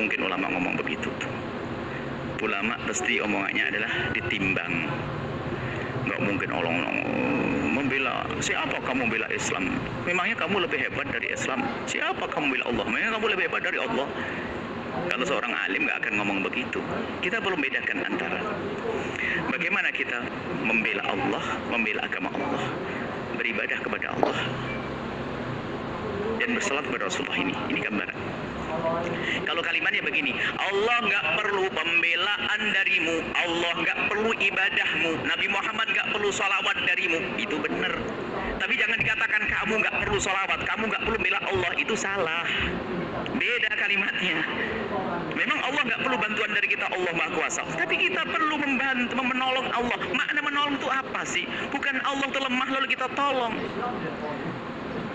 mungkin ulama ngomong begitu. Ulama pasti omongannya adalah ditimbang. Nggak mungkin Allah membela. Siapa kamu bela Islam? Memangnya kamu lebih hebat dari Islam? Siapa kamu bela Allah? Memangnya kamu lebih hebat dari Allah? Kalau seorang alim nggak akan ngomong begitu. Kita perlu bedakan antara bagaimana kita membela Allah, membela agama Allah, beribadah kepada Allah, dan bersalat kepada Rasulullah. Ini gambaran. Kalau kalimatnya begini, Allah nggak perlu pembelaan darimu, Allah nggak perlu ibadahmu, Nabi Muhammad nggak perlu salawat darimu, itu benar. Tapi jangan dikatakan kamu nggak perlu salawat, kamu nggak perlu bela Allah, itu salah. Beda kalimatnya. Memang Allah nggak perlu bantuan dari kita, Allah Maha Kuasa. Tapi kita perlu membantu, menolong Allah. Makna menolong itu apa sih? Bukan Allah itu lemah lalu kita tolong.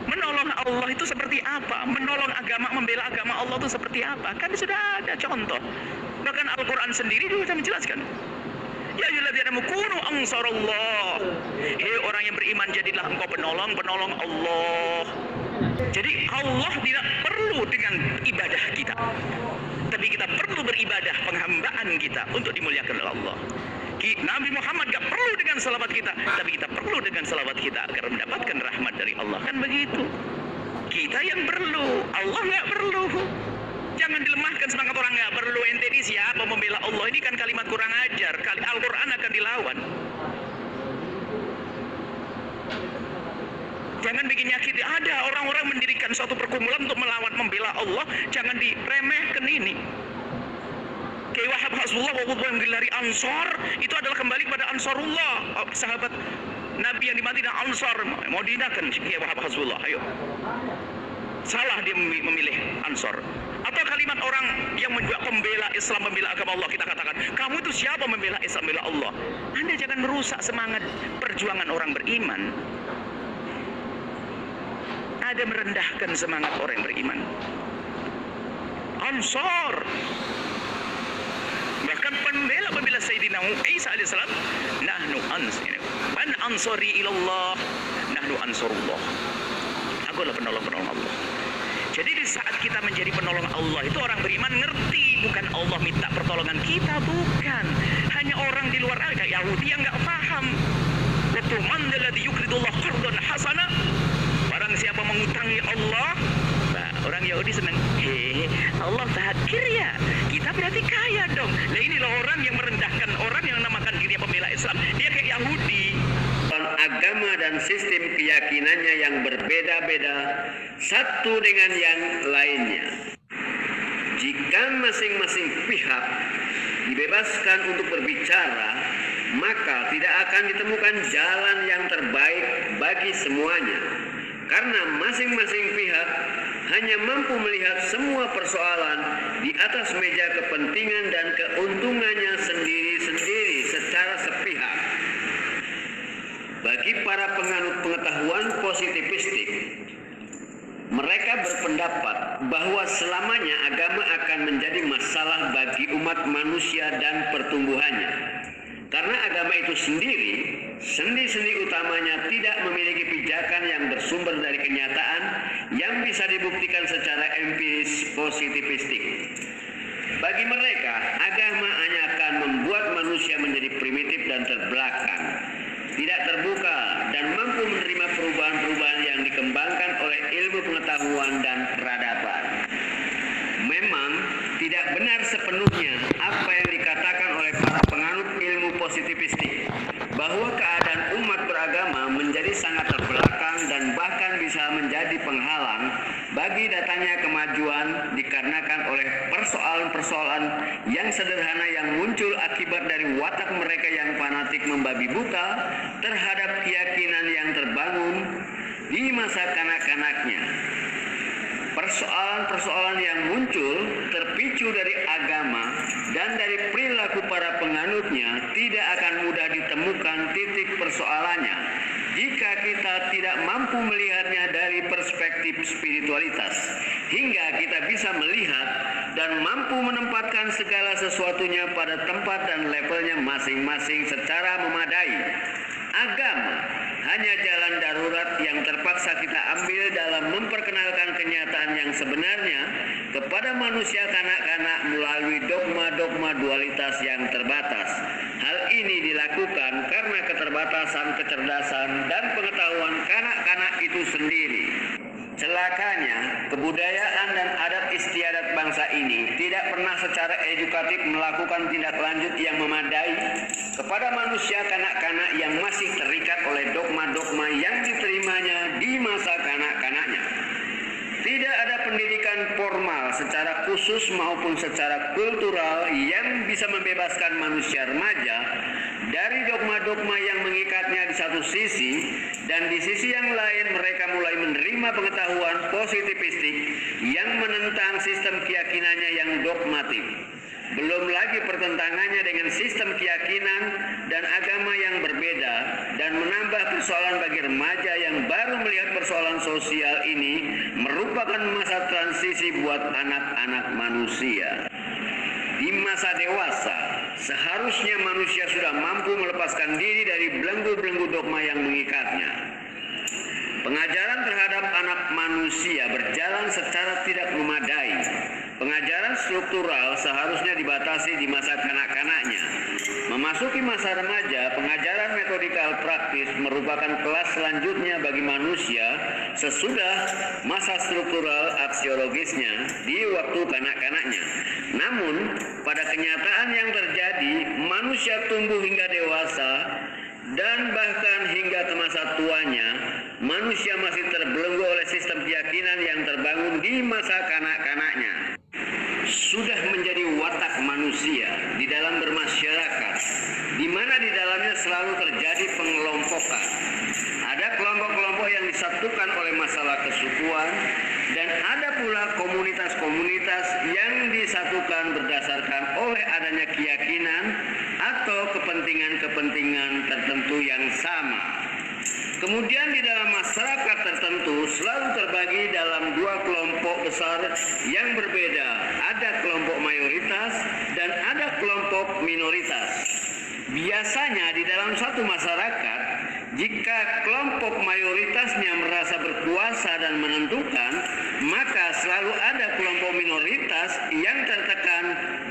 Menolong Allah itu seperti apa? Menolong agama, membela agama Allah itu seperti apa? Kan sudah ada contoh. Bahkan Al-Quran sendiri juga menjelaskan. Ya ayyuhalladzina amanu kunu ansarallah. Hei orang yang beriman, jadilah engkau penolong Allah. Jadi Allah tidak perlu dengan ibadah kita, tapi kita perlu beribadah, penghambaan kita untuk dimuliakan oleh Allah. Nabi Muhammad gak perlu dengan salawat kita, tapi kita perlu dengan salawat kita agar mendapatkan rahmat dari Allah. Kan begitu. Kita yang perlu, Allah gak perlu. Jangan dilemahkan semangat orang gak perlu. Ente ini siapa membela Allah? Ini kan kalimat kurang ajar. Al-Quran akan dilawan. Jangan bikin nyakit. Ada orang-orang mendirikan suatu perkumpulan untuk melawan, membela Allah. Jangan diremehkan ini. Kayak Wahab Hasbullah yang gelari Ansar, itu adalah kembali kepada Ansarullah, sahabat Nabi yang di Madinah, Ansar. Mau dihinakan kayak Wahab Hasbullah, ayo. Salah dia memilih Ansar. Atau kalimat orang yang menjual pembela Islam, membela agama Allah, kita katakan, kamu itu siapa membela Islam, membela Allah? Anda jangan merusak semangat perjuangan orang beriman. Ada merendahkan semangat orang yang beriman. Ansar. Bahkan pembela Sayyidina Isa alaihissalam, nahnu man ansari ilallah, nahnu ansarullah. Aku adalah penolong Allah. Jadi di saat kita menjadi penolong Allah, itu orang beriman ngerti, bukan Allah minta pertolongan kita, bukan. Hanya orang di luar agama Yahudi yang nggak paham. Wa man alladhi yuqridullah qardan hasana. Barang siapa mengutangi Allah, orang Yahudi senang. Allah fakir ya, kita berarti kaya dong. Nah inilah orang yang merendahkan orang yang namakan dirinya pembela Islam. Dia kayak Yahudi. Agama dan sistem keyakinannya yang berbeda-beda satu dengan yang lainnya. Jika masing-masing pihak dibebaskan untuk berbicara, maka tidak akan ditemukan jalan yang terbaik bagi semuanya. Karena masing-masing pihak hanya mampu melihat semua persoalan di atas meja kepentingan dan keuntungannya sendiri-sendiri secara sepihak. Bagi para penganut pengetahuan positivistik, mereka berpendapat bahwa selamanya agama akan menjadi masalah bagi umat manusia dan pertumbuhannya. Karena agama itu sendiri, sendi-sendi utamanya tidak memiliki pijakan yang bersumber dari kenyataan yang bisa dibuktikan secara empiris positivistik. Bagi mereka, agama hanya akan membuat manusia menjadi primitif dan terbelakang, tidak terbuka dan mampu menerima perubahan-perubahan yang dikembangkan oleh ilmu pengetahuan dan peradaban. Memang tidak benar sepenuhnya apa yang dikatakan oleh para penganut ilmu positivistik, bahwa keadaan umat beragama menjadi sangat terbelakang dan bahkan bisa menjadi penghalang bagi datangnya kemajuan dikarenakan oleh persoalan-persoalan yang sederhana yang muncul akibat dari watak mereka yang fanatik membabi buta terhadap keyakinan yang terbangun di masa kanak-kanaknya. Persoalan-persoalan yang muncul terpicu dari agama dan dari perilaku para penganutnya tidak akan mudah ditemukan titik persoalannya jika kita tidak mampu melihatnya dari perspektif spiritualitas, hingga kita bisa melihat dan mampu menempatkan segala sesuatunya pada tempat dan levelnya masing-masing secara memadai. Agama hanya jalan darurat yang terpaksa kita ambil dalam memperkenalkan kenyataan yang sebenarnya kepada manusia kanak-kanak melalui dogma-dogma dualitas yang terbatas. Hal ini dilakukan karena keterbatasan kecerdasan dan pengetahuan kanak-kanak itu sendiri. Celakanya, kebudayaan dan adat istiadat bangsa ini tidak pernah secara edukatif melakukan tindak lanjut yang memadai kepada manusia kanak-kanak yang masih terikat oleh dogma-dogma yang diterimanya di masa kanak-kanaknya. Tidak ada pendidikan formal secara khusus maupun secara kultural yang bisa membebaskan manusia remaja dari dogma-dogma yang mengikatnya di satu sisi, dan di sisi yang lain mereka mulai menerima pengetahuan positivistik yang menentang sistem keyakinannya yang dogmatik. Belum lagi pertentangannya dengan sistem keyakinan dan agama yang berbeda, dan menambah persoalan bagi remaja yang baru melihat persoalan sosial ini merupakan masa transisi buat anak-anak manusia. Di masa dewasa, seharusnya manusia sudah mampu melepaskan diri dari belenggu-belenggu dogma yang mengikatnya. Pengajaran terhadap anak manusia berjalan secara tidak memadai. Pengajaran struktural seharusnya dibatasi di masa kanak-kanaknya. Memasuki masa remaja, pengajaran metodikal praktis merupakan kelas selanjutnya bagi manusia sesudah masa struktural aksiologisnya di waktu kanak-kanaknya. Namun, pada kenyataan yang terjadi, manusia tumbuh hingga dewasa dan bahkan hingga ke masa tuanya, manusia masih terbelenggu oleh sistem keyakinan yang terbangun di masa kanak-kanaknya. Sudah menjadi watak manusia di dalam bermasyarakat, di mana di dalamnya selalu terjadi pengelompokan. Ada kelompok-kelompok yang disatukan oleh masalah kesukuan, dan ada pula komunitas-komunitas yang disatukan berdasarkan oleh adanya keyakinan atau kepentingan-kepentingan tertentu yang sama. Kemudian di dalam masyarakat tertentu selalu terbagi dalam dua kelompok besar yang berbeda. Ada kelompok mayoritas dan ada kelompok minoritas. Biasanya di dalam satu masyarakat, jika kelompok mayoritasnya merasa berkuasa dan menentukan, maka selalu ada kelompok minoritas yang tertekan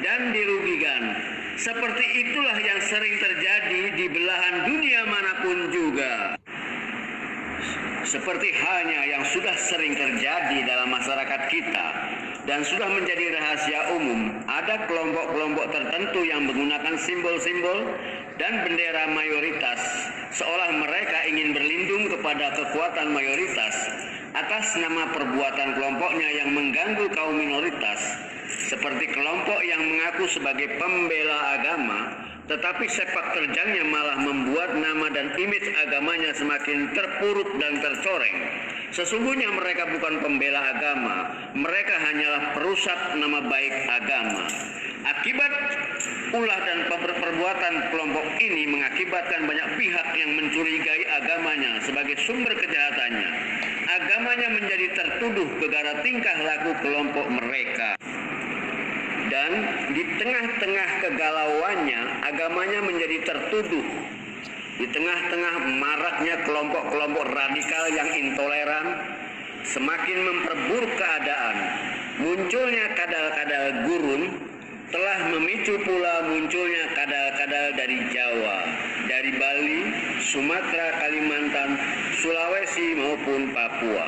dan dirugikan. Seperti itulah yang sering terjadi di belahan dunia manapun juga. Seperti halnya yang sudah sering terjadi dalam masyarakat kita dan sudah menjadi rahasia umum, ada kelompok-kelompok tertentu yang menggunakan simbol-simbol dan bendera mayoritas, seolah mereka ingin berlindung kepada kekuatan mayoritas atas nama perbuatan kelompoknya yang mengganggu kaum minoritas, seperti kelompok yang mengaku sebagai pembela agama, tetapi sepak terjangnya malah membuat nama dan image agamanya semakin terpuruk dan tercoreng. Sesungguhnya mereka bukan pembela agama, mereka hanyalah perusak nama baik agama. Akibat ulah dan perbuatan kelompok ini mengakibatkan banyak pihak yang mencurigai agamanya sebagai sumber kejahatannya. Agamanya menjadi tertuduh gara-gara tingkah laku kelompok mereka. Dan di tengah-tengah kegalauannya, agamanya menjadi tertuduh. Di tengah-tengah maraknya kelompok-kelompok radikal yang intoleran, semakin memperburuk keadaan. Munculnya kadal-kadal gurun telah memicu pula munculnya kadal-kadal dari Jawa, dari Bali, Sumatera, Kalimantan, Sulawesi maupun Papua.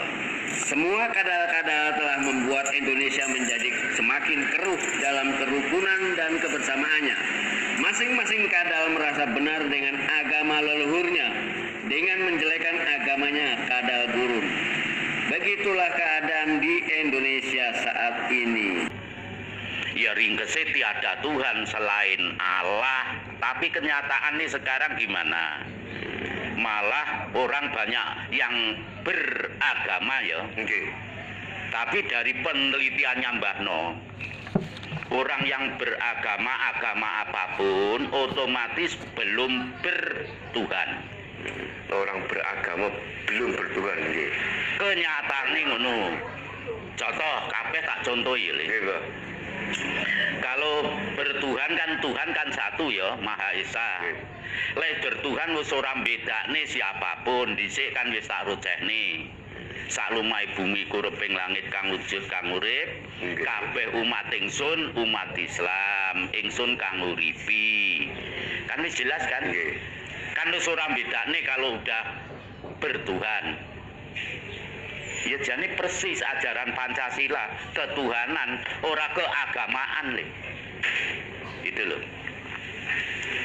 Semua kadal-kadal telah membuat Indonesia menjadi semakin keruh dalam kerukunan dan kebersamaannya. Masing-masing kadal merasa benar dengan agama leluhurnya, dengan menjelekan agamanya kadal gurun. Begitulah keadaan di Indonesia saat ini. Ya ringkesnya tiada Tuhan selain Allah, tapi kenyataannya sekarang gimana? Malah orang banyak yang beragama ya. Tapi dari penelitiannya Mbah No, orang yang beragama agama apapun otomatis belum bertuhan. Orang beragama belum bertuhan nggih. Kenyataannya ngono. Contoh kabeh tak contohi lho. Kalau bertuhan kan satu ya, Maha Esa. Lek bertuhan wis ora bedakne siapapun, dhisik kan wis tak rocehne. Sak lumai bumi kureping langit kang wujud kang urip, kabeh umat ingsun umat Islam, ingsun kang uripi. Kan wis jelas kan? Kan wis ora bedakne kalau udah bertuhan. Ya jane persis ajaran Pancasila, ketuhanan, ora keagamaan le. Itu loh.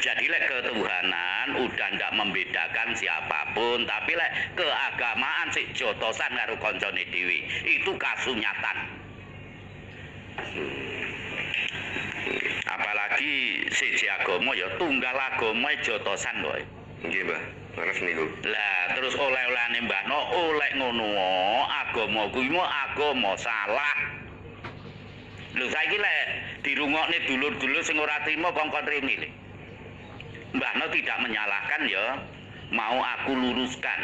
Jadi lek ketuhanan udah ndak membedakan siapapun, tapi lek keagamaan sik jotosan karo koncone dhewe. Itu kasunyatan. Apalagi siji agama ya tunggal agama jotosan lho. Nggih, Mbah. Leres niku. Lah terus oleh-olehane mbahno oleh ngono agama kuwi mah agama salah. Lho saiki lek dirungokne dulur-dulur sing ora trima kongkon rene lho. Mbahno tidak menyalahkan ya, mau aku luruskan.